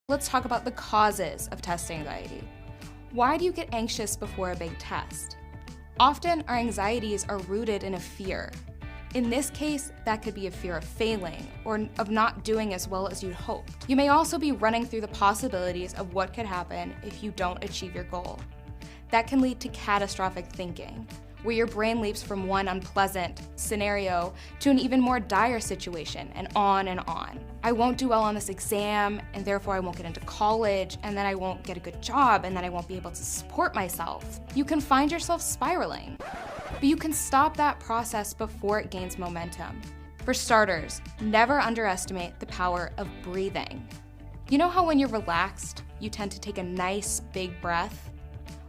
Let's talk about the causes of test anxiety. Why do you get anxious before a big test? Often, our anxieties are rooted in a fear. In this case, that could be a fear of failing or of not doing as well as you'd hoped. You may also be running through the possibilities of what could happen if you don't achieve your goal. That can lead to catastrophic thinking, where your brain leaps from one unpleasant scenario to an even more dire situation, and on and on. I won't do well on this exam, and therefore I won't get into college, and then I won't get a good job, and then I won't be able to support myself. You can find yourself spiraling. But you can stop that process before it gains momentum. For starters, never underestimate the power of breathing. You know how when you're relaxed, you tend to take a nice big breath?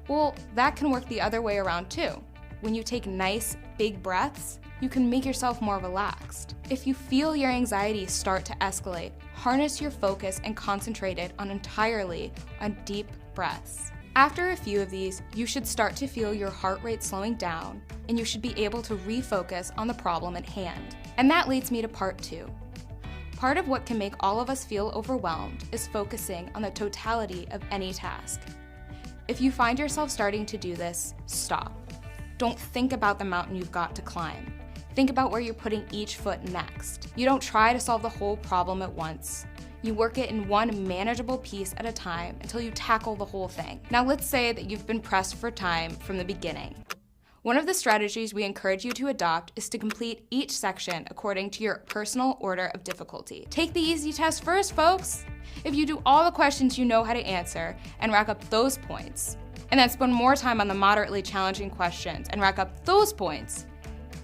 Well, that can work the other way around too. When you take nice big breaths, you can make yourself more relaxed. If you feel your anxiety start to escalate, harness your focus and concentrate it entirely on deep breaths. After a few of these, you should start to feel your heart rate slowing down, and you should be able to refocus on the problem at hand. And that leads me to part 2. Part of what can make all of us feel overwhelmed is focusing on the totality of any task. If you find yourself starting to do this, stop. Don't think about the mountain you've got to climb. Think about where you're putting each foot next. You don't try to solve the whole problem at once. You work it in one manageable piece at a time until you tackle the whole thing. Now let's say that you've been pressed for time from the beginning. One of the strategies we encourage you to adopt is to complete each section according to your personal order of difficulty. Take the easy test first, folks. If you do all the questions you know how to answer and rack up those points, and then spend more time on the moderately challenging questions and rack up those points,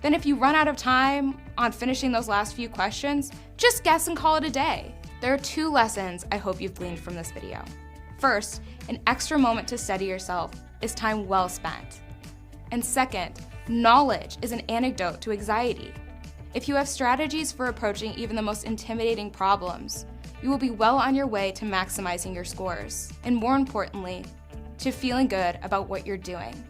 then if you run out of time on finishing those last few questions, just guess and call it a day. There are 2 lessons I hope you've gleaned from this video. First, an extra moment to study yourself is time well spent. And second, knowledge is an antidote to anxiety. If you have strategies for approaching even the most intimidating problems, you will be well on your way to maximizing your scores, and more importantly, to feeling good about what you're doing.